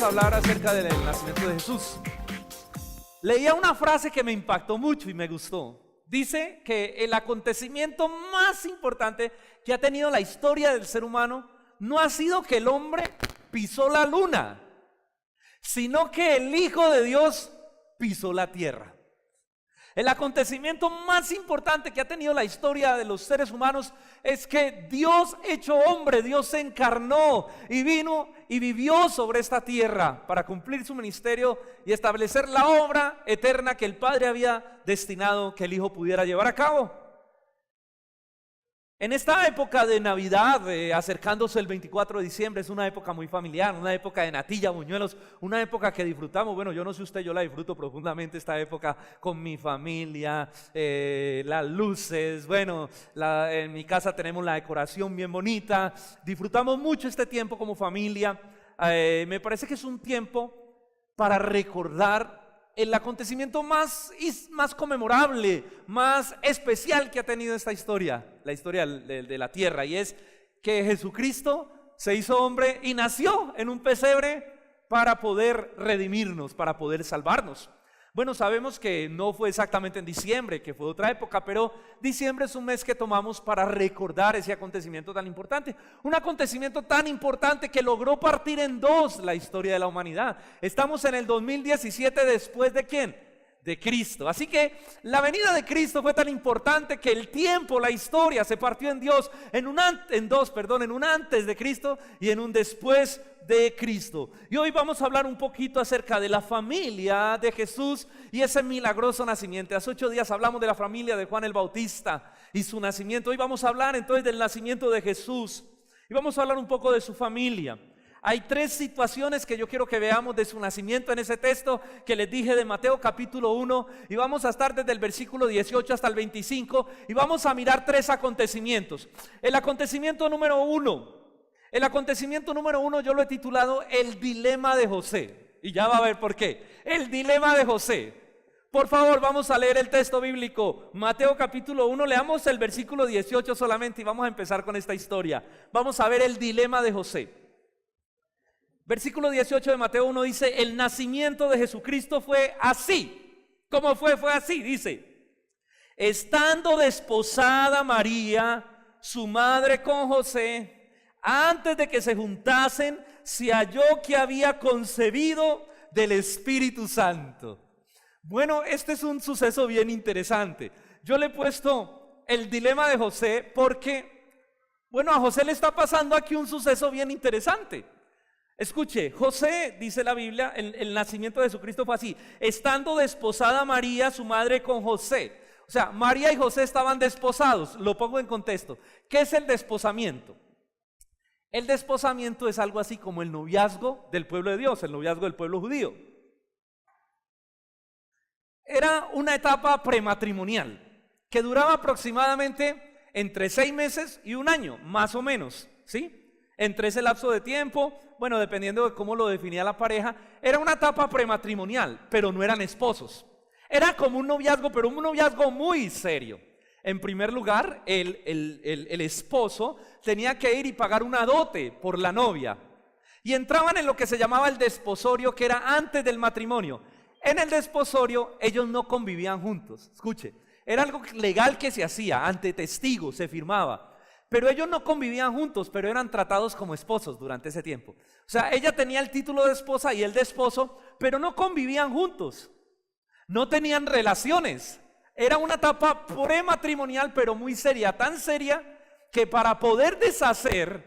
a hablar acerca del nacimiento de Jesús. Leía una frase que me impactó mucho y me gustó. Dice que el acontecimiento más importante que ha tenido la historia del ser humano no ha sido que el hombre pisó la luna, sino que el Hijo de Dios pisó la tierra. El acontecimiento más importante que ha tenido la historia de los seres humanos es que Dios hecho hombre, Dios se encarnó y vino y vivió sobre esta tierra para cumplir su ministerio y establecer la obra eterna que el Padre había destinado que el Hijo pudiera llevar a cabo. En esta época de Navidad, acercándose el 24 de diciembre, es una época muy familiar, una época de natilla, buñuelos, una época que disfrutamos. Bueno, yo no sé usted, yo la disfruto profundamente esta época con mi familia, las luces, bueno, en mi casa tenemos la decoración bien bonita, disfrutamos mucho este tiempo como familia. Me parece que es un tiempo para recordar el acontecimiento más conmemorable, más especial que ha tenido esta historia, la historia de la tierra, y es que Jesucristo se hizo hombre y nació en un pesebre para poder redimirnos, para poder salvarnos. Bueno, sabemos que no fue exactamente en diciembre, que fue otra época, pero diciembre es un mes que tomamos para recordar ese acontecimiento tan importante. Un acontecimiento tan importante que logró partir en dos la historia de la humanidad. Estamos en el 2017 después ¿de quién? De Cristo. Así que la venida de Cristo fue tan importante que el tiempo, la historia se partió en Dios, en un antes de Cristo y en un después de Cristo. Y hoy vamos a hablar un poquito acerca de la familia de Jesús y ese milagroso nacimiento. Hace 8 días hablamos de la familia de Juan el Bautista y su nacimiento. Hoy vamos a hablar entonces del nacimiento de Jesús y vamos a hablar un poco de su familia. Hay 3 situaciones que yo quiero que veamos de su nacimiento en ese texto que les dije de Mateo capítulo 1, y vamos a estar desde el versículo 18 hasta el 25 y vamos a mirar 3 acontecimientos. El acontecimiento número 1 yo lo he titulado El dilema de José, y ya va a ver por qué. El dilema de José. Por favor, vamos a leer el texto bíblico, Mateo capítulo 1, leamos el versículo 18 solamente y vamos a empezar con esta historia. Vamos a ver el dilema de José. Versículo 18 de Mateo 1 dice: el nacimiento de Jesucristo fue así. ¿Cómo fue? Fue así, dice: estando desposada María, su madre, con José, antes de que se juntasen, se halló que había concebido del Espíritu Santo. Bueno, este es un suceso bien interesante. Yo le he puesto el dilema de José porque, bueno, a José le está pasando aquí un suceso bien interesante. Escuche, José, dice la Biblia, el nacimiento de Jesucristo fue así: estando desposada María, su madre, con José. O sea, María y José estaban desposados. Lo pongo en contexto. ¿Qué es el desposamiento? El desposamiento es algo así como el noviazgo del pueblo de Dios, el noviazgo del pueblo judío. Era una etapa prematrimonial que duraba aproximadamente entre 6 meses y 1 año, más o menos, ¿sí? Entre ese lapso de tiempo, bueno, dependiendo de cómo lo definía la pareja, era una etapa prematrimonial, pero no eran esposos. Era como un noviazgo, pero un noviazgo muy serio. En primer lugar, el esposo tenía que ir y pagar una dote por la novia. Y entraban en lo que se llamaba el desposorio, que era antes del matrimonio. En el desposorio ellos no convivían juntos. Escuche, era algo legal que se hacía, ante testigos se firmaba. Pero ellos no convivían juntos, pero eran tratados como esposos durante ese tiempo. O sea, ella tenía el título de esposa y él de esposo, pero no convivían juntos. No tenían relaciones. Era una etapa prematrimonial, pero muy seria, tan seria que para poder deshacer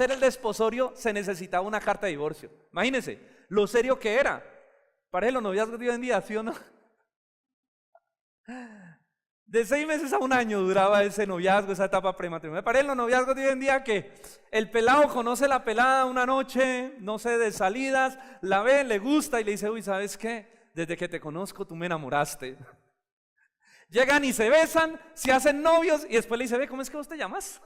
el desposorio se necesitaba una carta de divorcio. Imagínense lo serio que era. Parece los noviazgos de hoy en día, ¿sí o no? De 6 meses a 1 año duraba ese noviazgo, esa etapa prematrimonial. Parece los noviazgos de hoy en día que el pelado conoce a la pelada una noche, no sé, de salidas, la ve, le gusta y le dice: uy, ¿sabes qué? Desde que te conozco tú me enamoraste. Llegan y se besan, se hacen novios y después le dice: ve, ¿cómo es que vos te llamas?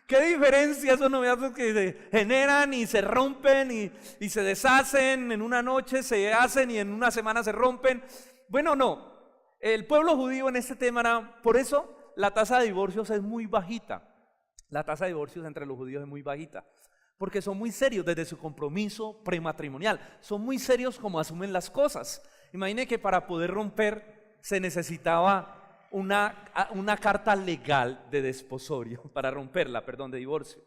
¿Qué diferencia esos noviazgos que se generan y se rompen y se deshacen? En una noche se hacen y en una semana se rompen. Bueno, no. El pueblo judío en este tema por eso la tasa de divorcios es muy bajita. La tasa de divorcios entre los judíos es muy bajita, porque son muy serios desde su compromiso prematrimonial, son muy serios como asumen las cosas. Imagine que para poder romper se necesitaba una carta legal de desposorio, para romperla, perdón, de divorcio.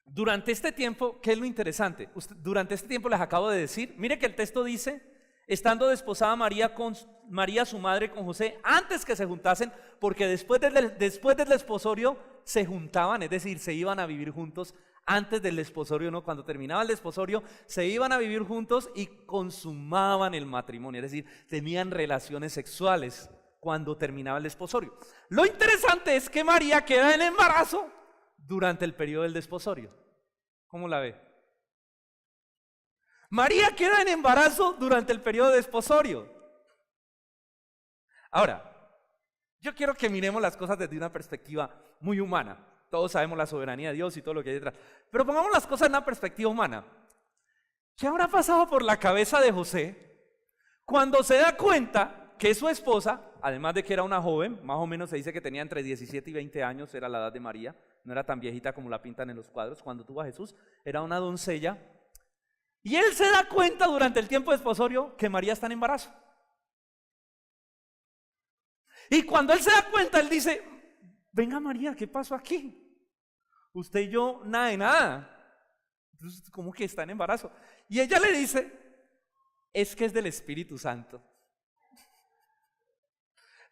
Durante este tiempo, ¿qué es lo interesante? Durante este tiempo les acabo de decir, mire que el texto dice, estando desposada María su madre con José, antes que se juntasen, porque después del desposorio se juntaban, es decir, se iban a vivir juntos. Antes del desposorio, no, cuando terminaba el desposorio, se iban a vivir juntos y consumaban el matrimonio, es decir, tenían relaciones sexuales cuando terminaba el desposorio. Lo interesante es que María queda en embarazo durante el periodo del desposorio. ¿Cómo la ve? María queda en embarazo durante el periodo de desposorio. Ahora, yo quiero que miremos las cosas desde una perspectiva muy humana. Todos sabemos la soberanía de Dios y todo lo que hay detrás. Pero pongamos las cosas en una perspectiva humana. ¿Qué habrá pasado por la cabeza de José cuando se da cuenta que su esposa, además de que era una joven, más o menos se dice que tenía entre 17 y 20 años, era la edad de María, no era tan viejita como la pintan en los cuadros, cuando tuvo a Jesús, era una doncella, y él se da cuenta durante el tiempo de desposorio que María está en embarazo. Y cuando él se da cuenta, él dice, venga María, ¿qué pasó aquí? Usted y yo, nada de nada. Entonces, ¿cómo que está en embarazo? Y ella le dice, es que es del Espíritu Santo.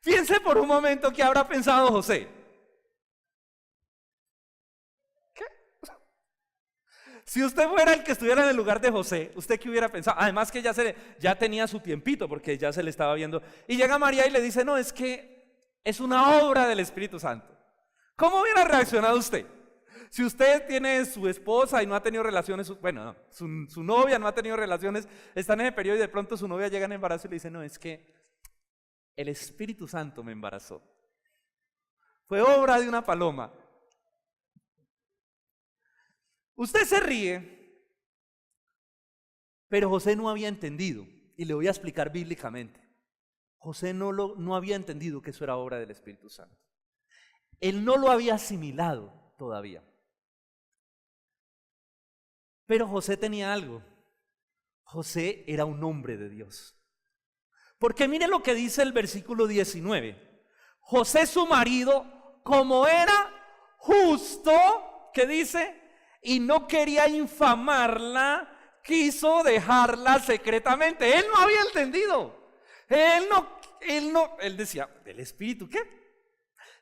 Piense por un momento qué habrá pensado José. ¿Qué? Si usted fuera el que estuviera en el lugar de José, ¿usted qué hubiera pensado? Además que ya tenía su tiempito, porque ya se le estaba viendo. Y llega María y le dice, no, es que es una obra del Espíritu Santo. ¿Cómo hubiera reaccionado usted? Si usted tiene su esposa y no ha tenido relaciones, bueno, no, su novia no ha tenido relaciones, está en ese periodo y de pronto su novia llega en embarazo y le dice, no, es que el Espíritu Santo me embarazó. Fue obra de una paloma. Usted se ríe, pero José no había entendido, y le voy a explicar bíblicamente. José no había entendido que eso era obra del Espíritu Santo. Él no lo había asimilado todavía. Pero José tenía algo. José era un hombre de Dios. Porque mire lo que dice el versículo 19. José su marido, como era justo, ¿qué dice? Y no quería infamarla, quiso dejarla secretamente. Él no había entendido. Él decía, ¿del Espíritu qué?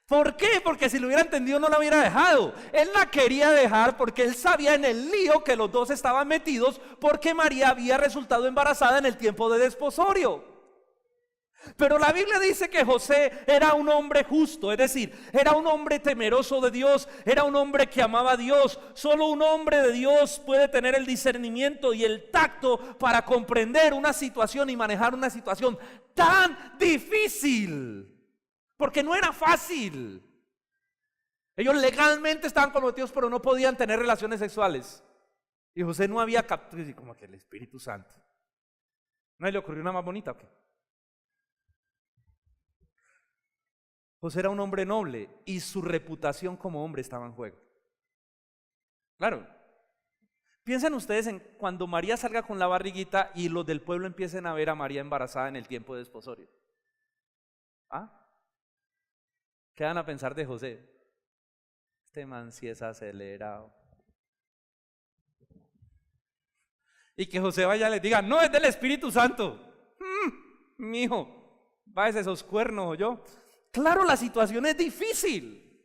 ¿Por qué? Porque si lo hubiera entendido no la hubiera dejado. Él la quería dejar porque él sabía en el lío que los dos estaban metidos porque María había resultado embarazada en el tiempo de desposorio. Pero la Biblia dice que José era un hombre justo, es decir, era un hombre temeroso de Dios, era un hombre que amaba a Dios. Solo un hombre de Dios puede tener el discernimiento y el tacto para comprender una situación y manejar una situación tan difícil. Porque no era fácil. Ellos legalmente estaban comprometidos, pero no podían tener relaciones sexuales. Y José no había captado, como que el Espíritu Santo. ¿No le ocurrió una más bonita o qué? José era un hombre noble y su reputación como hombre estaba en juego. Claro. Piensen ustedes en cuando María salga con la barriguita y los del pueblo empiecen a ver a María embarazada en el tiempo de desposorio. ¿Ah? ¿Qué van a pensar de José? Este man sí es acelerado. Y que José vaya y les diga, no, es del Espíritu Santo. Mijo, váyase esos cuernos, yo. Claro, la situación es difícil.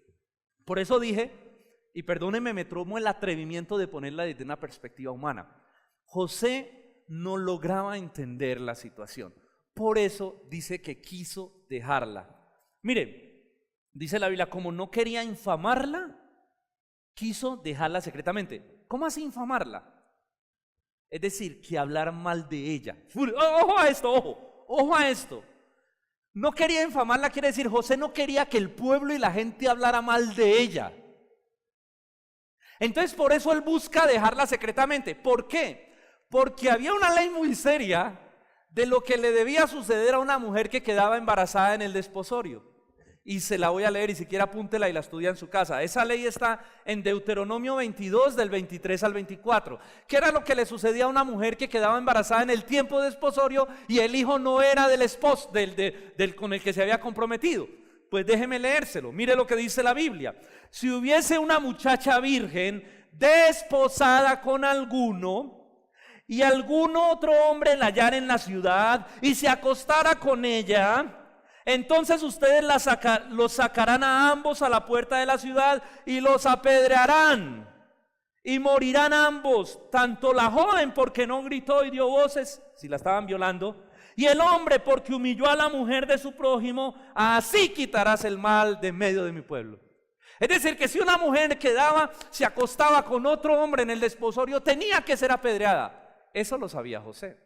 Por eso dije, y perdónenme, me tomo el atrevimiento de ponerla desde una perspectiva humana. José no lograba entender la situación. Por eso dice que quiso dejarla. Mire, dice la Biblia, como no quería infamarla, quiso dejarla secretamente. ¿Cómo así infamarla? Es decir, que hablar mal de ella. Ojo a esto, ojo a esto. No quería infamarla, quiere decir, José no quería que el pueblo y la gente hablara mal de ella. Entonces por eso él busca dejarla secretamente. ¿Por qué? Porque había una ley muy seria de lo que le debía suceder a una mujer que quedaba embarazada en el desposorio. y se la voy a leer y si quiere apúntela y la estudia en su casa. Esa ley está en Deuteronomio 22 del 23 al 24, que era lo que le sucedía a una mujer que quedaba embarazada en el tiempo de desposorio y el hijo no era del esposo, del con el que se había comprometido. Pues déjeme leérselo, mire lo que dice la Biblia. Si hubiese una muchacha virgen desposada con alguno y algún otro hombre la hallara en la ciudad y se acostara con ella, entonces ustedes los sacarán a ambos a la puerta de la ciudad y los apedrearán y morirán ambos, tanto la joven porque no gritó y dio voces, si la estaban violando, y el hombre porque humilló a la mujer de su prójimo. Así quitarás el mal de medio de mi pueblo. Es decir, que si una mujer se acostaba con otro hombre en el desposorio, tenía que ser apedreada. Eso lo sabía José.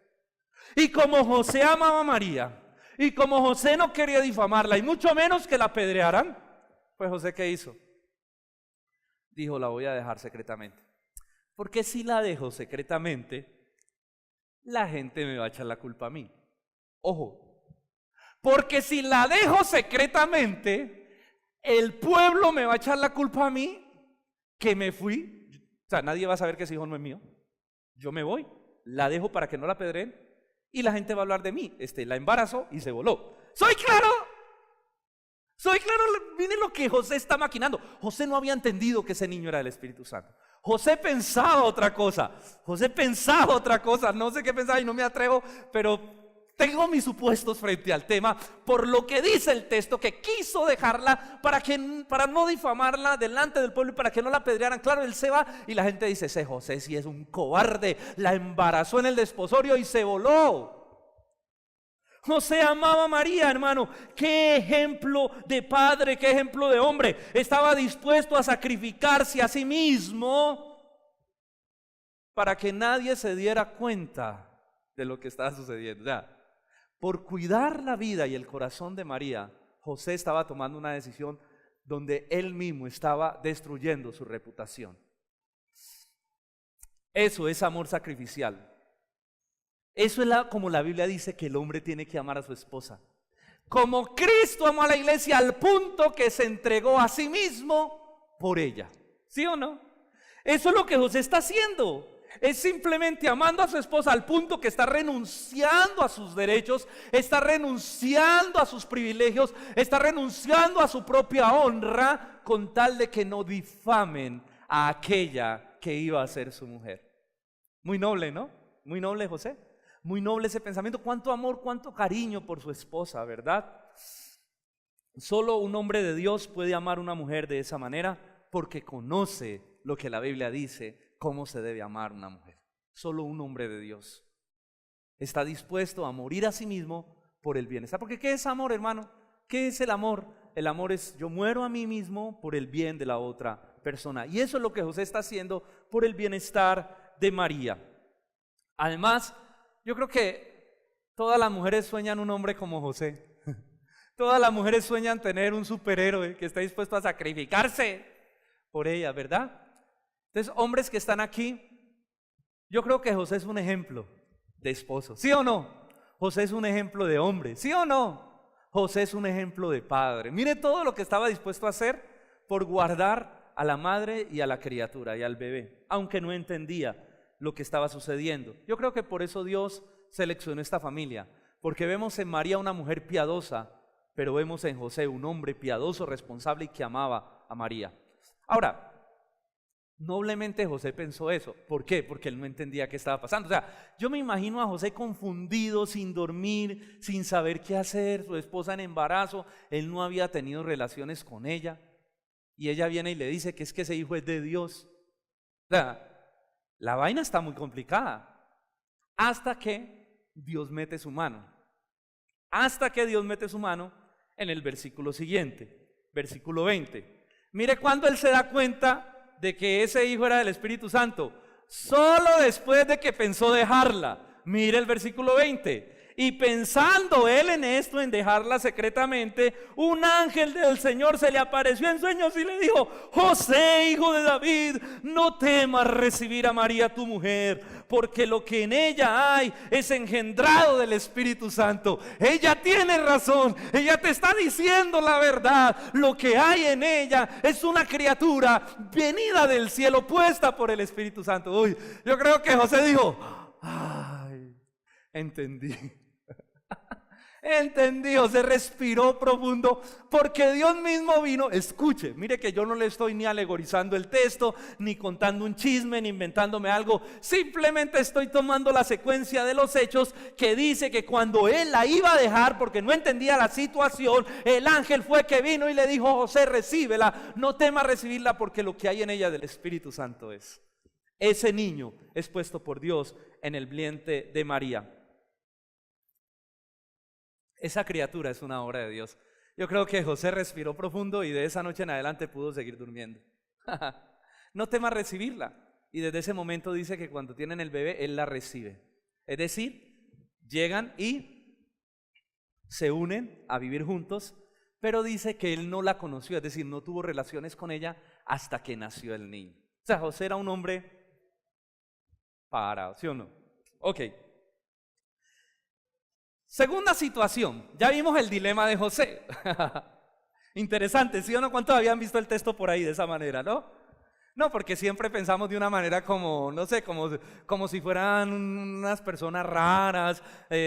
Y como José amaba a María, y como José no quería difamarla, y mucho menos que la apedrearan, pues José, ¿qué hizo? Dijo, la voy a dejar secretamente. Porque si la dejo secretamente, la gente me va a echar la culpa a mí. Ojo, porque si la dejo secretamente, el pueblo me va a echar la culpa a mí, que me fui. O sea, nadie va a saber que ese hijo no es mío. Yo me voy, la dejo para que no la apedreen, y la gente va a hablar de mí. La embarazó y se voló. ¿Soy claro? Miren lo que José está maquinando. José no había entendido que ese niño era del Espíritu Santo. José pensaba otra cosa. No sé qué pensaba y no me atrevo, pero tengo mis supuestos frente al tema, por lo que dice el texto, que quiso dejarla para no difamarla delante del pueblo y para que no la apedrearan. Claro, él se va y la gente dice, ese José sí es un cobarde, la embarazó en el desposorio y se voló. José amaba a María, hermano. Qué ejemplo de padre, qué ejemplo de hombre. Estaba dispuesto a sacrificarse a sí mismo para que nadie se diera cuenta de lo que estaba sucediendo. Ya. Por cuidar la vida y el corazón de María, José estaba tomando una decisión donde él mismo estaba destruyendo su reputación. Eso es amor sacrificial. Eso es como la Biblia dice que el hombre tiene que amar a su esposa. Como Cristo amó a la iglesia al punto que se entregó a sí mismo por ella. ¿Sí o no? Eso es lo que José está haciendo. Es simplemente amando a su esposa al punto que está renunciando a sus derechos, está renunciando a sus privilegios, está renunciando a su propia honra con tal de que no difamen a aquella que iba a ser su mujer. Muy noble, ¿no? Muy noble José. Muy noble ese pensamiento. Cuánto amor, cuánto cariño por su esposa, ¿verdad? Solo un hombre de Dios puede amar a una mujer de esa manera porque conoce lo que la Biblia dice. ¿Cómo se debe amar una mujer? Solo un hombre de Dios está dispuesto a morir a sí mismo por el bienestar. Porque ¿qué es amor, hermano? ¿Qué es el amor? El amor es yo muero a mí mismo por el bien de la otra persona. Y eso es lo que José está haciendo por el bienestar de María. Además, yo creo que todas las mujeres sueñan un hombre como José. Todas las mujeres sueñan tener un superhéroe que esté dispuesto a sacrificarse por ellas, ¿verdad? Entonces, hombres que están aquí, yo creo que José es un ejemplo de esposo, ¿sí o no? José es un ejemplo de hombre, ¿sí o no? José es un ejemplo de padre. Mire todo lo que estaba dispuesto a hacer por guardar a la madre y a la criatura y al bebé, aunque no entendía lo que estaba sucediendo. Yo creo que por eso Dios seleccionó esta familia, porque vemos en María una mujer piadosa, pero vemos en José un hombre piadoso, responsable y que amaba a María. Ahora, noblemente José pensó eso. ¿Por qué? Porque él no entendía qué estaba pasando. O sea, yo me imagino a José confundido, sin dormir, sin saber qué hacer, su esposa en embarazo, él no había tenido relaciones con ella, y ella viene y le dice que es que ese hijo es de Dios. O sea, la vaina está muy complicada, hasta que Dios mete su mano. Hasta que Dios mete su mano en el versículo siguiente, versículo 20. Mire cuando él se da cuenta de que ese hijo era del Espíritu Santo, solo después de que pensó dejarla. Mire el versículo 20. Y pensando él en esto, en dejarla secretamente, un ángel del Señor se le apareció en sueños y le dijo: José, hijo de David, no temas recibir a María tu mujer, porque lo que en ella hay es engendrado del Espíritu Santo. Ella tiene razón, ella te está diciendo la verdad. Lo que hay en ella es una criatura venida del cielo, puesta por el Espíritu Santo. Uy, yo creo que José dijo: ay, entendí. Entendí, José respiró profundo, porque Dios mismo vino. Escuche, mire que yo no le estoy ni alegorizando el texto, ni contando un chisme, ni inventándome algo. Simplemente estoy tomando la secuencia de los hechos, que dice que cuando él la iba a dejar, porque no entendía la situación, el ángel fue que vino y le dijo: José, recíbela, no temas recibirla, porque lo que hay en ella del Espíritu Santo es. Ese niño es puesto por Dios en el vientre de María. Esa criatura es una obra de Dios. Yo creo que José respiró profundo y de esa noche en adelante pudo seguir durmiendo. No temas recibirla. Y desde ese momento dice que cuando tienen el bebé, él la recibe. Es decir, llegan y se unen a vivir juntos, pero dice que él no la conoció, es decir, no tuvo relaciones con ella hasta que nació el niño. O sea, José era un hombre parado, ¿sí o no? Ok. Segunda situación, ya vimos el dilema de José. Interesante, ¿sí o no? ¿Cuántos habían visto el texto por ahí de esa manera, no? No, porque siempre pensamos de una manera como, no sé, como si fueran unas personas raras,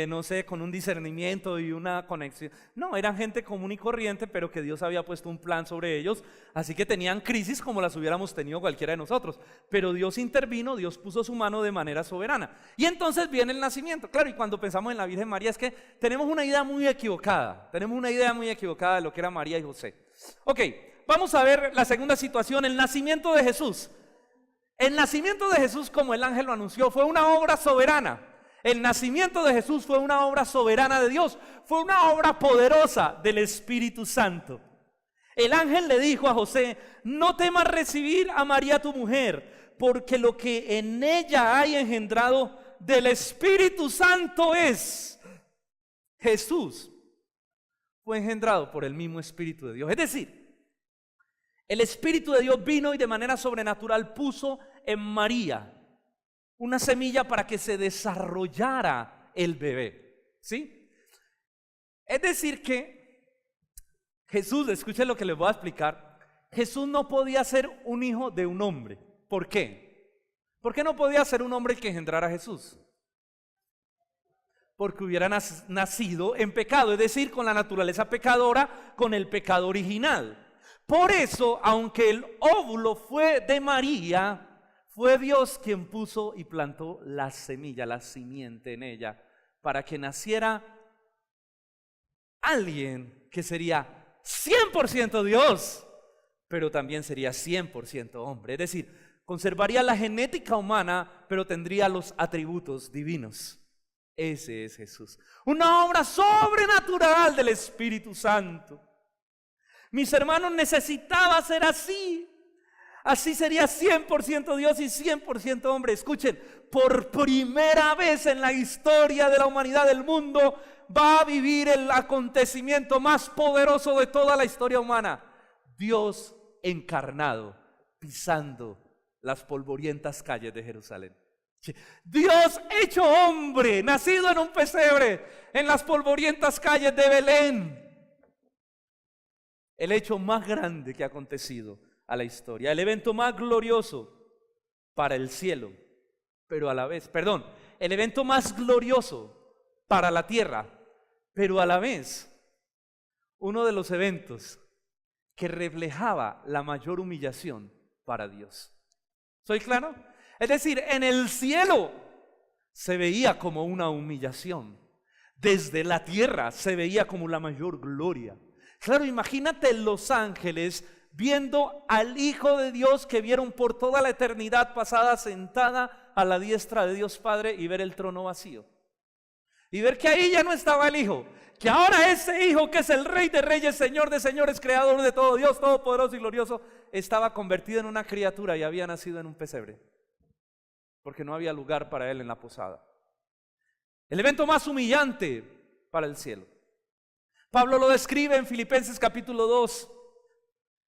no sé, con un discernimiento y una conexión. No, eran gente común y corriente, pero que Dios había puesto un plan sobre ellos, así que tenían crisis como las hubiéramos tenido cualquiera de nosotros. Pero Dios intervino, Dios puso su mano de manera soberana. Y entonces viene el nacimiento. Claro, y cuando pensamos en la Virgen María es que tenemos una idea muy equivocada. Tenemos una idea muy equivocada de lo que era María y José. Ok. Vamos a ver la segunda situación, el nacimiento de Jesús. El nacimiento de Jesús, como el ángel lo anunció, fue una obra soberana. El nacimiento de Jesús fue una obra soberana de Dios. Fue una obra poderosa del Espíritu Santo. El ángel le dijo a José: no temas recibir a María tu mujer, porque lo que en ella hay engendrado del Espíritu Santo es. Jesús fue engendrado por el mismo Espíritu de Dios. Es decir, el Espíritu de Dios vino y de manera sobrenatural puso en María una semilla para que se desarrollara el bebé, ¿sí? Es decir que Jesús, escuchen lo que les voy a explicar, Jesús no podía ser un hijo de un hombre. ¿Por qué? ¿Por qué no podía ser un hombre el que engendrara a Jesús? Porque hubiera nacido en pecado, es decir, con la naturaleza pecadora, con el pecado original. Por eso, aunque el óvulo fue de María, fue Dios quien puso y plantó la semilla, la simiente en ella, para que naciera alguien que sería 100% Dios, pero también sería 100% hombre. Es decir, conservaría la genética humana, pero tendría los atributos divinos. Ese es Jesús. Una obra sobrenatural del Espíritu Santo. Mis hermanos, necesitaba ser así. Así sería 100% Dios y 100% hombre. Escuchen, por primera vez en la historia de la humanidad, del mundo, va a vivir el acontecimiento más poderoso de toda la historia humana. Dios encarnado, pisando las polvorientas calles de Jerusalén. Dios hecho hombre, nacido en un pesebre, en las polvorientas calles de Belén. El hecho más grande que ha acontecido a la historia, el evento más glorioso para el cielo, pero a la vez, el evento más glorioso para la tierra, pero a la vez uno de los eventos que reflejaba la mayor humillación para Dios. ¿Soy claro? Es decir, en el cielo se veía como una humillación, desde la tierra se veía como la mayor gloria. Claro, imagínate los ángeles viendo al Hijo de Dios que vieron por toda la eternidad pasada sentada a la diestra de Dios Padre y ver el trono vacío. Y ver que ahí ya no estaba el Hijo, que ahora ese Hijo que es el Rey de Reyes, Señor de Señores, Creador de todo, Dios Todopoderoso y Glorioso, estaba convertido en una criatura y había nacido en un pesebre, porque no había lugar para él en la posada. El evento más humillante para el cielo. Pablo lo describe en Filipenses capítulo 2,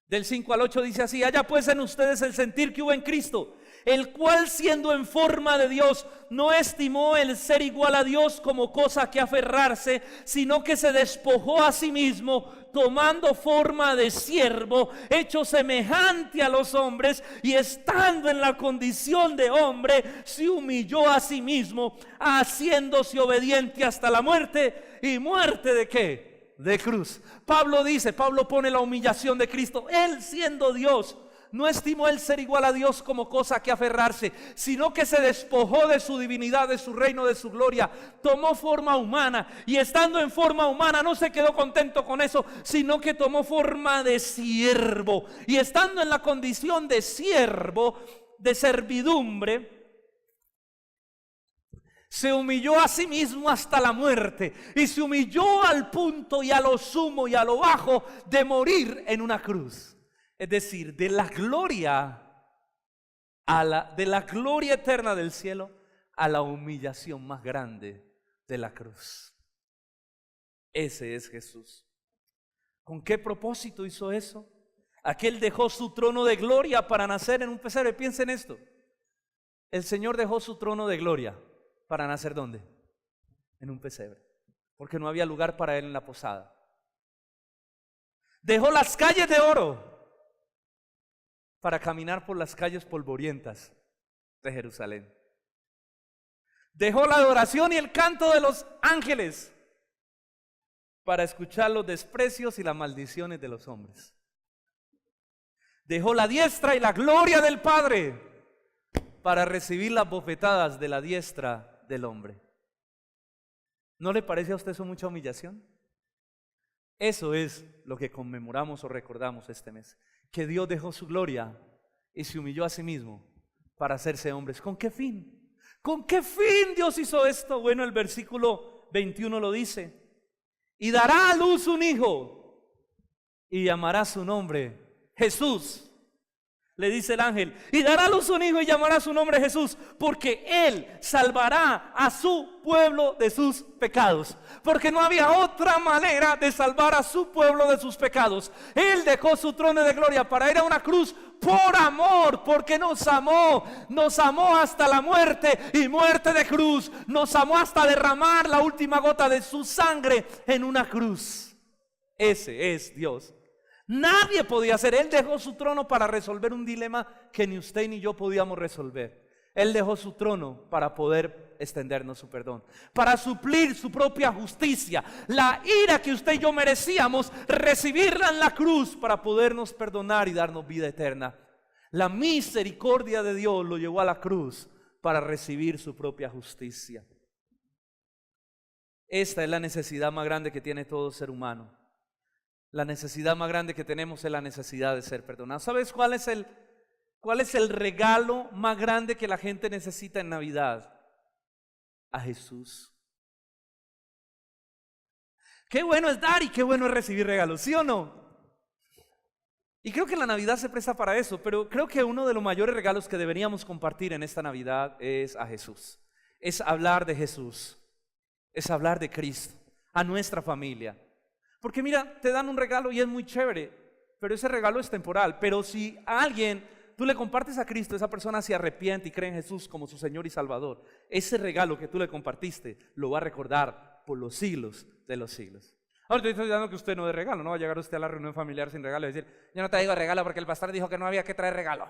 del 5 al 8, dice así: haya pues en ustedes el sentir que hubo en Cristo, el cual siendo en forma de Dios, no estimó el ser igual a Dios como cosa que aferrarse, sino que se despojó a sí mismo, tomando forma de siervo, hecho semejante a los hombres, y estando en la condición de hombre, se humilló a sí mismo, haciéndose obediente hasta la muerte. ¿Y muerte de qué? De cruz. Pablo pone la humillación de Cristo. Él siendo Dios, no estimó el ser igual a Dios como cosa que aferrarse, sino que se despojó de su divinidad, de su reino, de su gloria, tomó forma humana, y estando en forma humana no se quedó contento con eso, sino que tomó forma de siervo, y estando en la condición de siervo, de servidumbre, se humilló a sí mismo hasta la muerte, y se humilló al punto y a lo sumo y a lo bajo de morir en una cruz. Es decir, de la gloria eterna del cielo a la humillación más grande de la cruz. Ese es Jesús. ¿Con qué propósito hizo eso? Aquel dejó su trono de gloria para nacer en un pesebre. Piensen esto. El Señor dejó su trono de gloria para nacer ¿dónde? En un pesebre, porque no había lugar para él en la posada. Dejó las calles de oro para caminar por las calles polvorientas de Jerusalén. Dejó la adoración y el canto de los ángeles para escuchar los desprecios y las maldiciones de los hombres. Dejó la diestra y la gloria del Padre para recibir las bofetadas de la diestra del hombre. ¿No le parece a usted eso mucha humillación? Eso es lo que conmemoramos o recordamos este mes. Que Dios dejó su gloria y se humilló a sí mismo para hacerse hombres. ¿Con qué fin? ¿Con qué fin Dios hizo esto? Bueno, el versículo 21 lo dice: y dará a luz un hijo y llamará su nombre Jesús. Le dice el ángel: y dará a luz un hijo y llamará su nombre Jesús, porque él salvará a su pueblo de sus pecados. Porque no había otra manera de salvar a su pueblo de sus pecados. Él dejó su trono de gloria para ir a una cruz por amor, porque nos amó hasta la muerte, y muerte de cruz. Nos amó hasta derramar la última gota de su sangre en una cruz. Ese es Dios. Nadie podía hacer. Él dejó su trono para resolver un dilema que ni usted ni yo podíamos resolver. Él dejó su trono para poder extendernos su perdón, para suplir su propia justicia. La ira que usted y yo merecíamos, recibirla en la cruz para podernos perdonar y darnos vida eterna. La misericordia de Dios lo llevó a la cruz para recibir su propia justicia. Esta es la necesidad más grande que tiene todo ser humano. La necesidad más grande que tenemos es la necesidad de ser perdonados. ¿Sabes cuál es el regalo más grande que la gente necesita en Navidad? A Jesús. Qué bueno es dar y qué bueno es recibir regalos, ¿sí o no? Y creo que la Navidad se presta para eso, pero creo que uno de los mayores regalos que deberíamos compartir en esta Navidad es a Jesús. Es hablar de Jesús, es hablar de Cristo, a nuestra familia. Porque mira, te dan un regalo y es muy chévere, pero ese regalo es temporal. Pero si a alguien tú le compartes a Cristo, esa persona se arrepiente y cree en Jesús como su Señor y Salvador, ese regalo que tú le compartiste lo va a recordar por los siglos de los siglos. Ahora te estoy diciendo que usted no dé regalo, no va a llegar usted a la reunión familiar sin regalo y decir: yo no traigo regalo porque el pastor dijo que no había que traer regalo,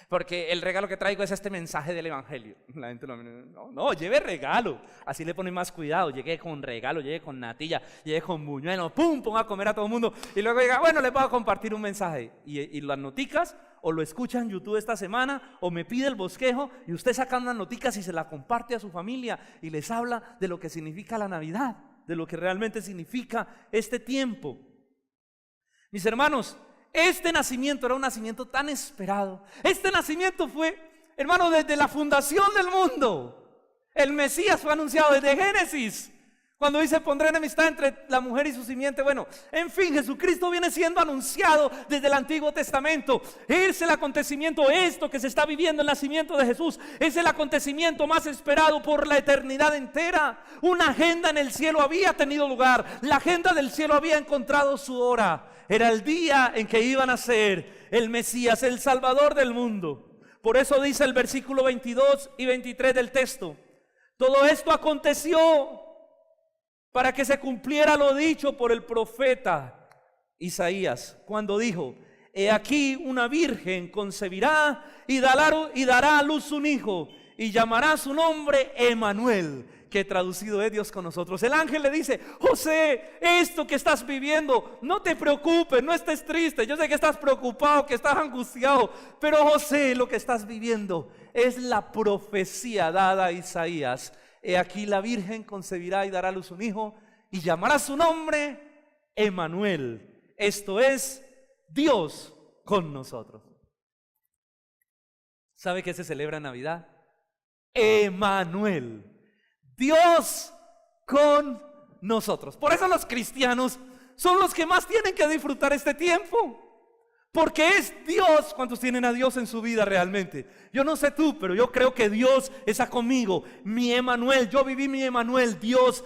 porque el regalo que traigo es este mensaje del evangelio. La gente no, lleve regalo. Así le ponen más cuidado. Llegué con regalo, llegué con natilla, llegué con buñuelo, pum, ponga a comer a todo el mundo. Y luego diga: bueno, les voy a compartir un mensaje. Y las noticas, o lo escucha en YouTube esta semana, o me pide el bosquejo, y usted saca unas noticas y se la comparte a su familia, y les habla de lo que significa la Navidad, de lo que realmente significa este tiempo. Mis hermanos, este nacimiento era un nacimiento tan esperado. Este nacimiento fue, hermano, desde la fundación del mundo. El Mesías fue anunciado desde Génesis. Cuando dice pondré enemistad entre la mujer y su simiente, bueno, en fin, Jesucristo viene siendo anunciado desde el Antiguo Testamento. Es el acontecimiento, esto que se está viviendo, el nacimiento de Jesús, es el acontecimiento más esperado por la eternidad entera. Una agenda en el cielo había tenido lugar, la agenda del cielo había encontrado su hora. Era el día en que iba a nacer el Mesías, el Salvador del mundo. Por eso dice el versículo 22 y 23 del texto: todo esto aconteció para que se cumpliera lo dicho por el profeta Isaías, cuando dijo: he aquí una virgen concebirá y dará a luz un hijo, y llamará su nombre Emmanuel, que traducido es Dios con nosotros. El ángel le dice: José, esto que estás viviendo, no te preocupes, no estés triste. Yo sé que estás preocupado, que estás angustiado, pero José, lo que estás viviendo es la profecía dada a Isaías. He aquí la virgen concebirá y dará a luz un hijo, y llamará su nombre Emmanuel. Esto es Dios con nosotros. ¿Sabe qué se celebra en Navidad? Emmanuel, Dios con nosotros. Por eso los cristianos son los que más tienen que disfrutar este tiempo, porque es Dios. ¿Cuántos tienen a Dios en su vida realmente? Yo no sé tú, pero yo creo que Dios está conmigo. Mi Emmanuel, yo viví mi Emmanuel. Dios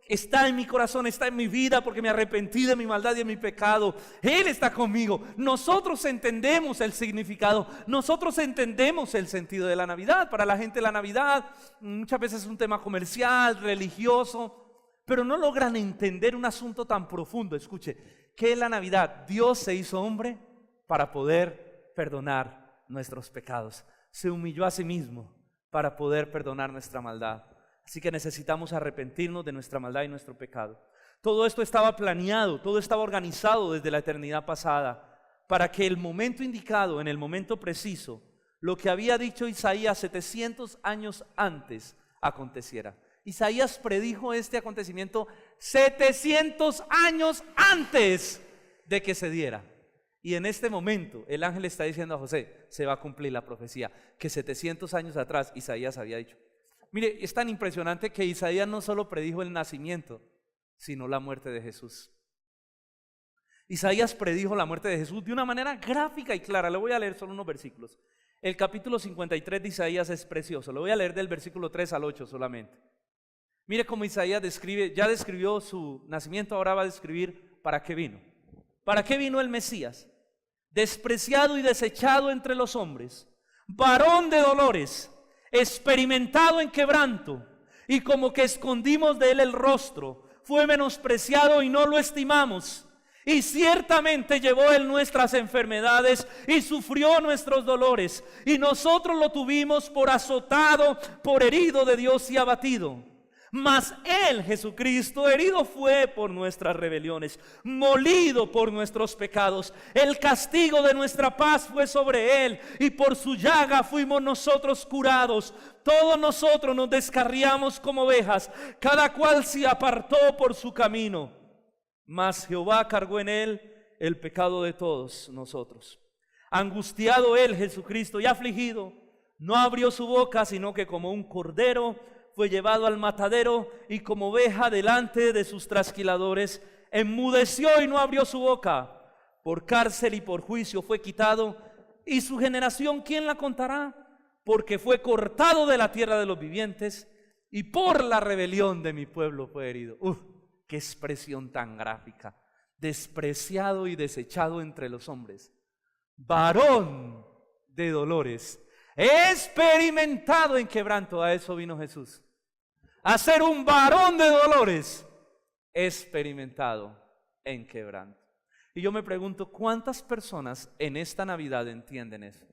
está en mi corazón, está en mi vida, porque me arrepentí de mi maldad y de mi pecado. Él está conmigo. Nosotros entendemos el significado, nosotros entendemos el sentido de la Navidad. Para la gente la Navidad muchas veces es un tema comercial, religioso, pero no logran entender un asunto tan profundo. Escuche, ¿qué es la Navidad? Dios se hizo hombre para poder perdonar nuestros pecados. Se humilló a sí mismo para poder perdonar nuestra maldad. Así que necesitamos arrepentirnos de nuestra maldad y nuestro pecado. Todo esto estaba planeado, todo estaba organizado desde la eternidad pasada, para que el momento indicado, en el momento preciso, lo que había dicho Isaías 700 años antes aconteciera. Isaías predijo este acontecimiento 700 años antes de que se diera. Y en este momento el ángel está diciendo a José: se va a cumplir la profecía que 700 años atrás Isaías había dicho. Mire, es tan impresionante que Isaías no solo predijo el nacimiento, sino la muerte de Jesús. Isaías predijo la muerte de Jesús de una manera gráfica y clara. Le voy a leer solo unos versículos. El capítulo 53 de Isaías es precioso. Lo voy a leer del versículo 3 al 8 solamente. Mire cómo Isaías describe, ya describió su nacimiento, ahora va a describir para qué vino. ¿Para qué vino el Mesías? Despreciado y desechado entre los hombres, varón de dolores, experimentado en quebranto, y como que escondimos de él el rostro. Fue menospreciado y no lo estimamos. Y ciertamente llevó él nuestras enfermedades y sufrió nuestros dolores. Y nosotros lo tuvimos por azotado, por herido de Dios y abatido. Mas él, Jesucristo, herido fue por nuestras rebeliones, molido por nuestros pecados. El castigo de nuestra paz fue sobre él, y por su llaga fuimos nosotros curados. Todos nosotros nos descarriamos como ovejas, cada cual se apartó por su camino. Mas Jehová cargó en él el pecado de todos nosotros. Angustiado él, Jesucristo, y afligido, no abrió su boca, sino que como un cordero fue llevado al matadero, y como oveja delante de sus trasquiladores, enmudeció y no abrió su boca. Por cárcel y por juicio fue quitado, y su generación, ¿quién la contará? Porque fue cortado de la tierra de los vivientes, y por la rebelión de mi pueblo fue herido. Qué expresión tan gráfica. Despreciado y desechado entre los hombres, varón de dolores, experimentado en quebranto. A eso vino Jesús, a ser un varón de dolores, experimentado en quebranto. Y yo me pregunto, ¿cuántas personas en esta Navidad entienden eso?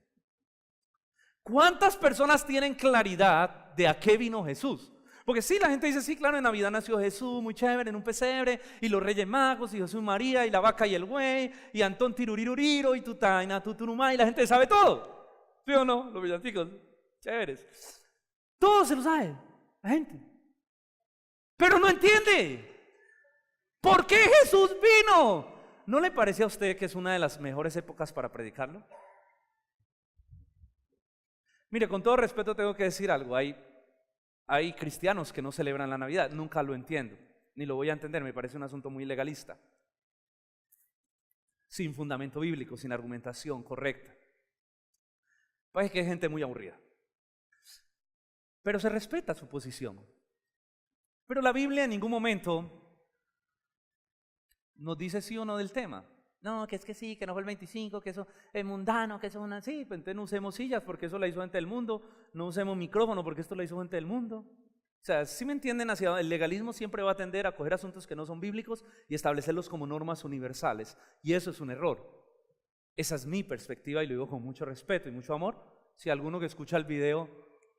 ¿Cuántas personas tienen claridad de a qué vino Jesús? Porque sí, la gente dice: sí, claro, en Navidad nació Jesús, muy chévere, en un pesebre, y los Reyes Magos, y Jesús María, y la vaca y el buey, y Antón Tiruriruriro, y Tutaina Tuturumá, y la gente sabe todo. ¿Sí o no? Los villancicos, chéveres. Todo se lo sabe la gente. Pero no entiende por qué Jesús vino. ¿No le parece a usted que es una de las mejores épocas para predicarlo? Mire, con todo respeto tengo que decir algo. Hay cristianos que no celebran la Navidad, nunca lo entiendo. ni lo voy a entender, me parece un asunto muy legalista, sin fundamento bíblico, sin argumentación correcta. Parece que hay gente muy aburrida, pero se respeta su posición. Pero la Biblia en ningún momento nos dice sí o no del tema. No, que es que sí, que no fue el 25, que eso es mundano, que eso es una... Sí, pues entonces no usemos sillas porque eso la hizo gente del mundo, no usemos micrófono porque esto la hizo gente del mundo. O sea, si me entienden, hacia el legalismo siempre va a tender a coger asuntos que no son bíblicos y establecerlos como normas universales. Y eso es un error. Esa es mi perspectiva y lo digo con mucho respeto y mucho amor. Si alguno que escucha el video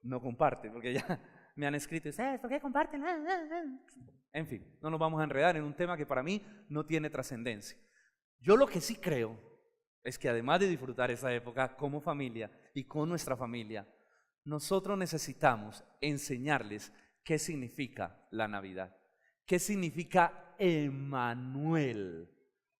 no comparte, porque ya me han escrito, ¿por qué comparten? En fin, no nos vamos a enredar en un tema que para mí no tiene trascendencia. Yo lo que sí creo es que además de disfrutar esa época como familia y con nuestra familia, nosotros necesitamos enseñarles qué significa la Navidad, qué significa Emmanuel,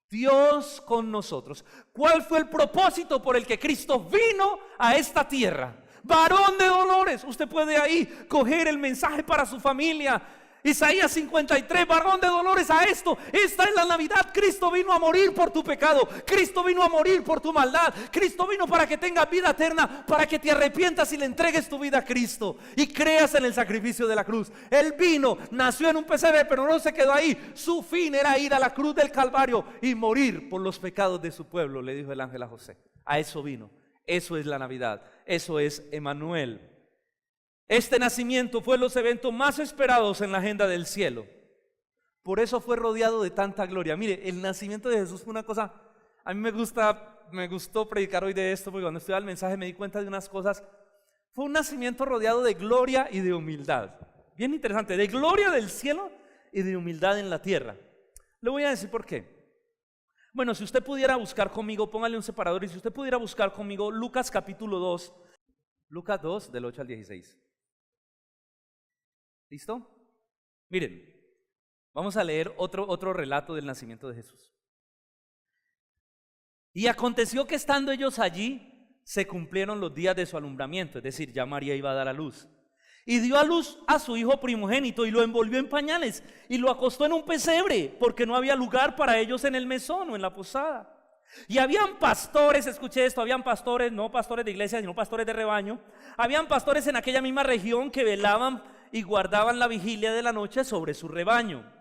Dios con nosotros. ¿Cuál fue el propósito por el que Cristo vino a esta tierra? Varón de dolores. Usted puede ahí coger el mensaje para su familia. Isaías 53, varón de dolores a esto. Esta es la Navidad. Cristo vino a morir por tu pecado. Cristo vino a morir por tu maldad. Cristo vino para que tengas vida eterna, para que te arrepientas y le entregues tu vida a Cristo y creas en el sacrificio de la cruz. Él vino, nació en un pesebre, pero no se quedó ahí. Su fin era ir a la cruz del Calvario y morir por los pecados de su pueblo, le dijo el ángel a José. A eso vino. Eso es la Navidad. Eso es Emmanuel. Este nacimiento fue los eventos más esperados en la agenda del cielo. Por eso fue rodeado de tanta gloria. Mire, el nacimiento de Jesús fue una cosa, a mí me gustó predicar hoy de esto, porque cuando estudiaba el mensaje me di cuenta de unas cosas. Fue un nacimiento rodeado de gloria y de humildad. Bien interesante, de gloria del cielo y de humildad en la tierra. Le voy a decir por qué. Bueno, si usted pudiera buscar conmigo, póngale un separador, y si usted pudiera buscar conmigo Lucas capítulo 2, Lucas 2 del 8 al 16. ¿Listo? Miren, vamos a leer otro relato del nacimiento de Jesús. Y aconteció que estando ellos allí, se cumplieron los días de su alumbramiento, es decir, ya María iba a dar a luz. Y dio a luz a su hijo primogénito y lo envolvió en pañales y lo acostó en un pesebre, porque no había lugar para ellos en el mesón o en la posada. Y habían pastores, escuché esto, habían pastores, no pastores de iglesia, sino pastores de rebaño. Habían pastores en aquella misma región que velaban y guardaban la vigilia de la noche sobre su rebaño.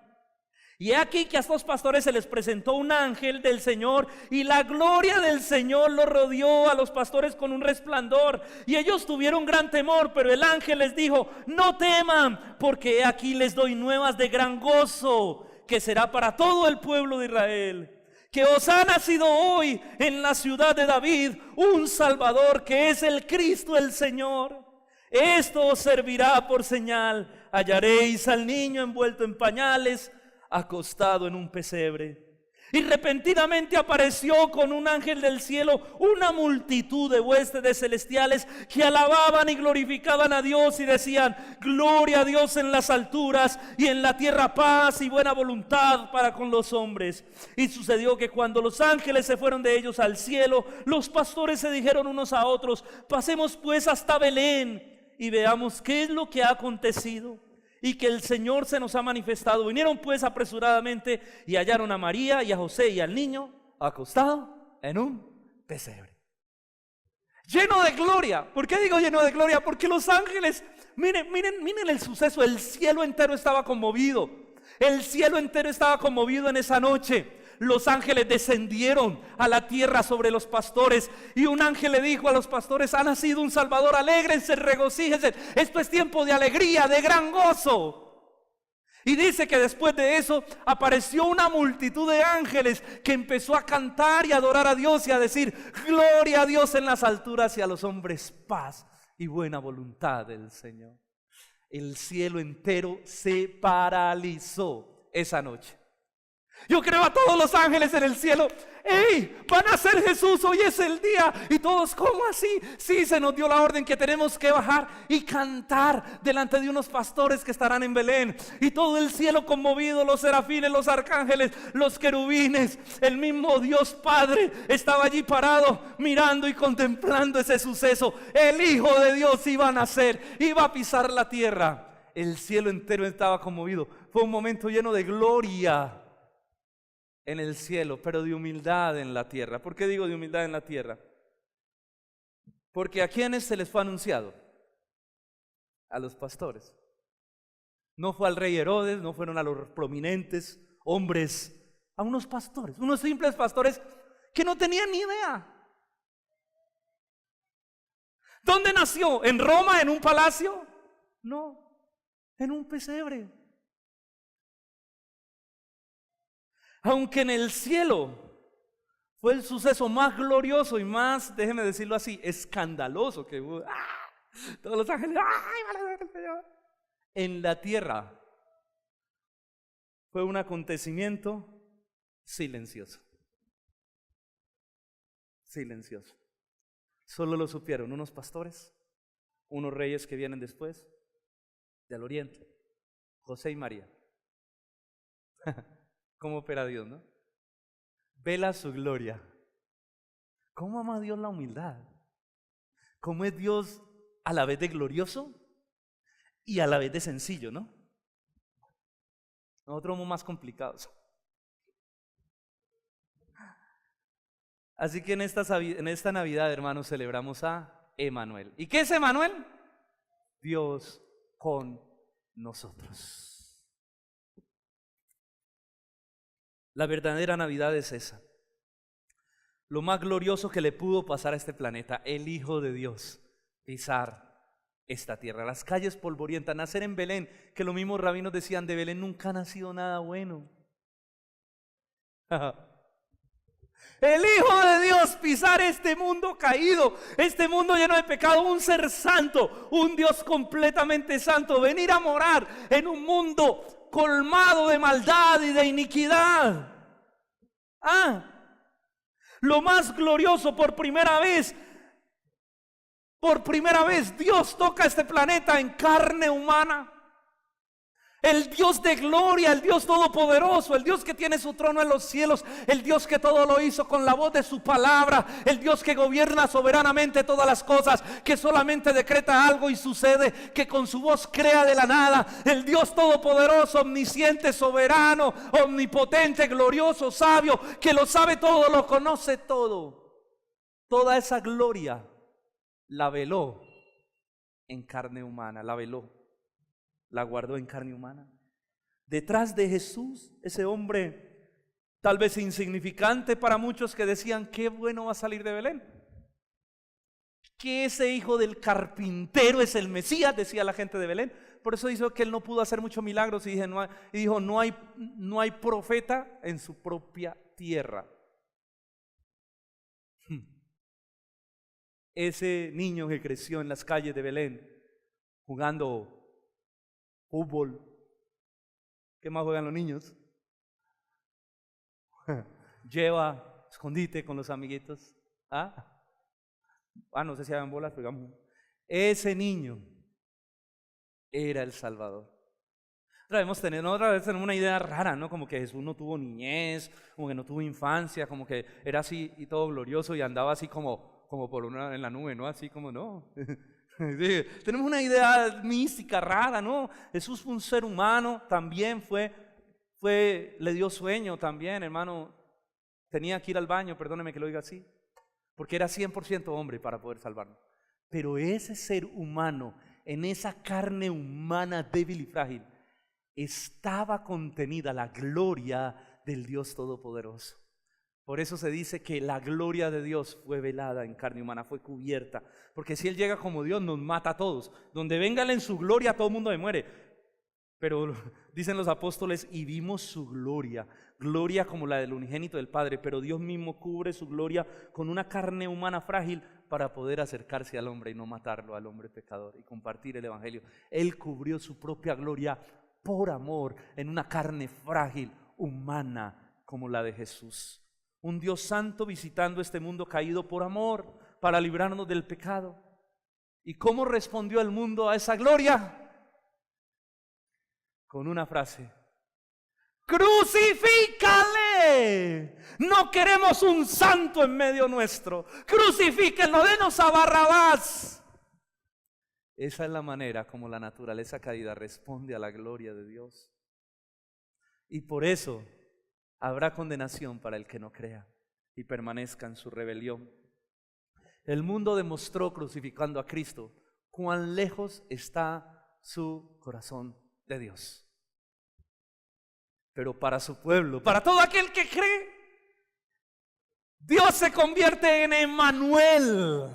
Y he aquí que a estos pastores se les presentó un ángel del Señor, y la gloria del Señor los rodeó a los pastores con un resplandor, y ellos tuvieron gran temor. Pero el ángel les dijo: no teman, porque he aquí les doy nuevas de gran gozo, que será para todo el pueblo de Israel, que os ha nacido hoy en la ciudad de David un Salvador, que es el Cristo el Señor. Esto os servirá por señal: hallaréis al niño envuelto en pañales, acostado en un pesebre. Y repentinamente apareció con un ángel del cielo una multitud de huestes celestiales que alababan y glorificaban a Dios y decían: gloria a Dios en las alturas, y en la tierra paz y buena voluntad para con los hombres. Y sucedió que cuando los ángeles se fueron de ellos al cielo, los pastores se dijeron unos a otros: pasemos pues hasta Belén y veamos qué es lo que ha acontecido y que el Señor se nos ha manifestado. Vinieron pues apresuradamente y hallaron a María y a José y al niño acostado en un pesebre. Lleno de gloria. ¿Por qué digo lleno de gloria? Porque los ángeles, miren el suceso. El cielo entero estaba conmovido. El cielo entero estaba conmovido en esa noche. Los ángeles descendieron a la tierra sobre los pastores, y un ángel le dijo a los pastores: ha nacido un Salvador, alégrense, regocíjense, esto es tiempo de alegría, de gran gozo. Y dice que después de eso apareció una multitud de ángeles que empezó a cantar y a adorar a Dios y a decir: gloria a Dios en las alturas y a los hombres paz y buena voluntad del Señor. El cielo entero se paralizó esa noche. Yo creo a todos los ángeles en el cielo: ¡hey! Van a ser Jesús, hoy es el día. Y todos: ¿cómo así? Sí, se nos dio la orden que tenemos que bajar y cantar delante de unos pastores que estarán en Belén. Y todo el cielo conmovido, los serafines, los arcángeles, los querubines, el mismo Dios Padre estaba allí parado, mirando y contemplando ese suceso. El Hijo de Dios iba a nacer, iba a pisar la tierra. El cielo entero estaba conmovido. Fue un momento lleno de gloria en el cielo, pero de humildad en la tierra. ¿Por qué digo de humildad en la tierra? Porque ¿a quiénes se les fue anunciado? A los pastores. No fue al rey Herodes, no fueron a los prominentes hombres, a unos pastores, unos simples pastores que no tenían ni idea. ¿Dónde nació? ¿En Roma, en un palacio? No, en un pesebre. Aunque en el cielo fue el suceso más glorioso y más, déjeme decirlo así, escandaloso que hubo. Todos los ángeles, en la tierra fue un acontecimiento silencioso. Silencioso. Solo lo supieron unos pastores, unos reyes que vienen después del oriente, José y María. ¿Cómo opera Dios, no? Vela su gloria. ¿Cómo ama Dios la humildad? ¿Cómo es Dios a la vez de glorioso y a la vez de sencillo, no? Nosotros somos más complicados. Así que en esta Navidad, hermanos, celebramos a Emanuel. ¿Y qué es Emanuel? Dios con nosotros. La verdadera Navidad es esa. Lo más glorioso que le pudo pasar a este planeta, el Hijo de Dios, pisar esta tierra, las calles polvorientas, nacer en Belén, que los mismos rabinos decían, de Belén nunca ha nacido nada bueno. El Hijo de Dios pisar este mundo caído, este mundo lleno de pecado, un ser santo, un Dios completamente santo, venir a morar en un mundo colmado de maldad y de iniquidad. Lo más glorioso, por primera vez Dios toca este planeta en carne humana. El Dios de gloria, el Dios todopoderoso, el Dios que tiene su trono en los cielos, el Dios que todo lo hizo con la voz de su palabra, el Dios que gobierna soberanamente todas las cosas, que solamente decreta algo y sucede, que con su voz crea de la nada, el Dios todopoderoso, omnisciente, soberano, omnipotente, glorioso, sabio, que lo sabe todo, lo conoce todo. Toda esa gloria la veló en carne humana, la veló. La guardó en carne humana. Detrás de Jesús, ese hombre tal vez insignificante para muchos que decían, qué bueno va a salir de Belén. Que ese hijo del carpintero es el Mesías, decía la gente de Belén. Por eso dijo que él no pudo hacer muchos milagros y dijo, no hay profeta en su propia tierra. Ese niño que creció en las calles de Belén jugando fútbol. ¿Qué más juegan los niños? Lleva escondite con los amiguitos. No sé si hagan bolas, pero digamos, ese niño era el Salvador. Otra vez tenemos una idea rara, ¿no? Como que Jesús no tuvo niñez, como que no tuvo infancia, como que era así y todo glorioso y andaba así como en la nube, ¿no? Así como no. Sí, tenemos una idea mística rara, ¿no? Jesús fue un ser humano, también le dio sueño también, hermano. Tenía que ir al baño, perdóneme que lo diga así, porque era 100% hombre para poder salvarnos. Pero ese ser humano, en esa carne humana débil y frágil, estaba contenida la gloria del Dios Todopoderoso. Por eso se dice que la gloria de Dios fue velada en carne humana, fue cubierta. Porque si Él llega como Dios, nos mata a todos. Donde venga Él en su gloria, todo el mundo muere. Pero dicen los apóstoles, y vimos su gloria, gloria como la del unigénito del Padre. Pero Dios mismo cubre su gloria con una carne humana frágil para poder acercarse al hombre y no matarlo, al hombre pecador, y compartir el evangelio. Él cubrió su propia gloria por amor en una carne frágil, humana, como la de Jesús. Un Dios santo visitando este mundo caído por amor para librarnos del pecado. ¿Y cómo respondió el mundo a esa gloria? Con una frase: ¡crucifícale! No queremos un santo en medio nuestro. ¡Crucifíquenlo! ¡Denos a Barrabás! Esa es la manera como la naturaleza caída responde a la gloria de Dios. Y por eso habrá condenación para el que no crea y permanezca en su rebelión. El mundo demostró crucificando a Cristo cuán lejos está su corazón de Dios. Pero para su pueblo, para todo aquel que cree, Dios se convierte en Emmanuel.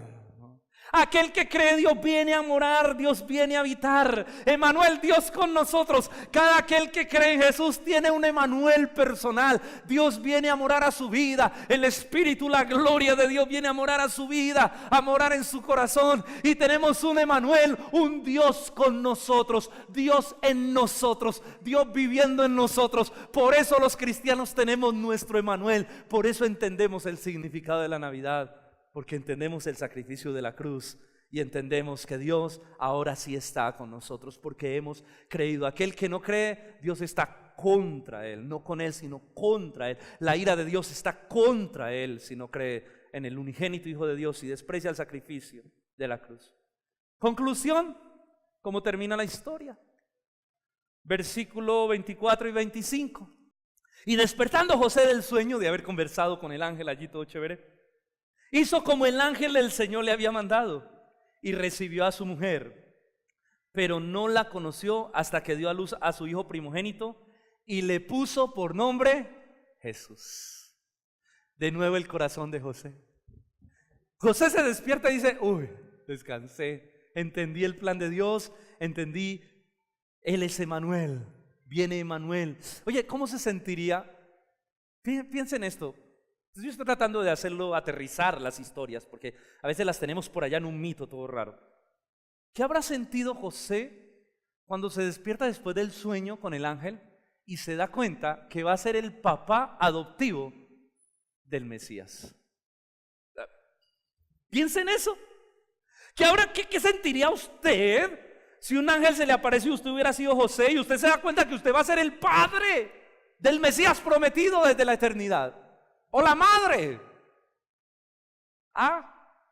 Aquel que cree, Dios viene a morar, Dios viene a habitar. Emmanuel, Dios con nosotros. Cada aquel que cree en Jesús tiene un Emmanuel personal. Dios viene a morar a su vida. El Espíritu, la gloria de Dios viene a morar a su vida, a morar en su corazón. Y tenemos un Emmanuel, un Dios con nosotros, Dios en nosotros, Dios viviendo en nosotros. Por eso los cristianos tenemos nuestro Emmanuel. Por eso entendemos el significado de la Navidad. Porque entendemos el sacrificio de la cruz y entendemos que Dios ahora sí está con nosotros porque hemos creído. Aquel que no cree, Dios está contra él, no con él, sino contra él. La ira de Dios está contra él si no cree en el unigénito Hijo de Dios y desprecia el sacrificio de la cruz. Conclusión, ¿cómo termina la historia? Versículo 24 y 25. Y despertando José del sueño de haber conversado con el ángel allí todo chévere, hizo como el ángel del Señor le había mandado y recibió a su mujer, pero no la conoció hasta que dio a luz a su hijo primogénito y le puso por nombre Jesús. De nuevo el corazón de José. José se despierta y dice, uy, descansé, entendí el plan de Dios, entendí, Él es Emmanuel, viene Emmanuel. Oye, ¿cómo se sentiría? Piensa en esto. Yo estoy tratando de hacerlo aterrizar las historias, porque a veces las tenemos por allá en un mito todo raro. ¿Qué habrá sentido José cuando se despierta después del sueño con el ángel y se da cuenta que va a ser el papá adoptivo del Mesías? Piensa en eso. ¿Qué sentiría usted si un ángel se le aparece y usted hubiera sido José y usted se da cuenta que usted va a ser el padre del Mesías prometido desde la eternidad? O la madre.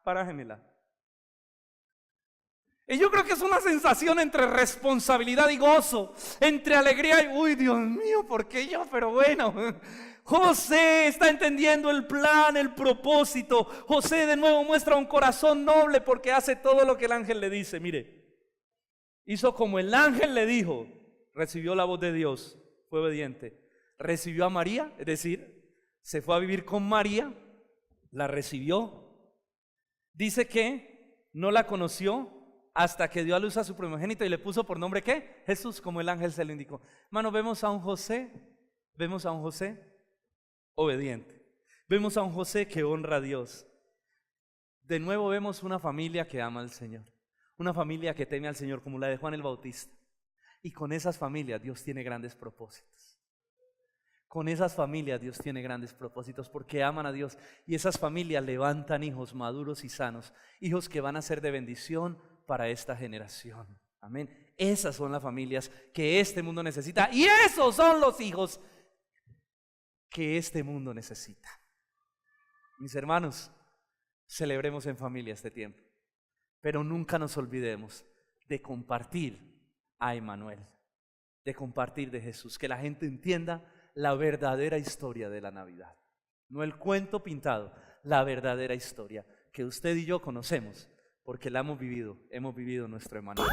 Parájemela. Y yo creo que es una sensación entre responsabilidad y gozo, entre alegría y, uy, Dios mío, ¿por qué yo? Pero bueno, José está entendiendo el plan, el propósito. José de nuevo muestra un corazón noble porque hace todo lo que el ángel le dice. Mire, hizo como el ángel le dijo, recibió la voz de Dios, fue obediente. Recibió a María, es decir, se fue a vivir con María, la recibió. Dice que no la conoció hasta que dio a luz a su primogénito y le puso por nombre ¿qué? Jesús, como el ángel se lo indicó. Hermano, vemos a un José obediente. Vemos a un José que honra a Dios. De nuevo vemos una familia que ama al Señor, una familia que teme al Señor como la de Juan el Bautista. Y con esas familias Dios tiene grandes propósitos. Con esas familias Dios tiene grandes propósitos porque aman a Dios y esas familias levantan hijos maduros y sanos, hijos que van a ser de bendición para esta generación. Amén. Esas son las familias que este mundo necesita y esos son los hijos que este mundo necesita. Mis hermanos, celebremos en familia este tiempo, pero nunca nos olvidemos de compartir a Emmanuel, de compartir de Jesús, que la gente entienda la verdadera historia de la Navidad, no el cuento pintado, la verdadera historia que usted y yo conocemos porque la hemos vivido nuestro Emmanuel.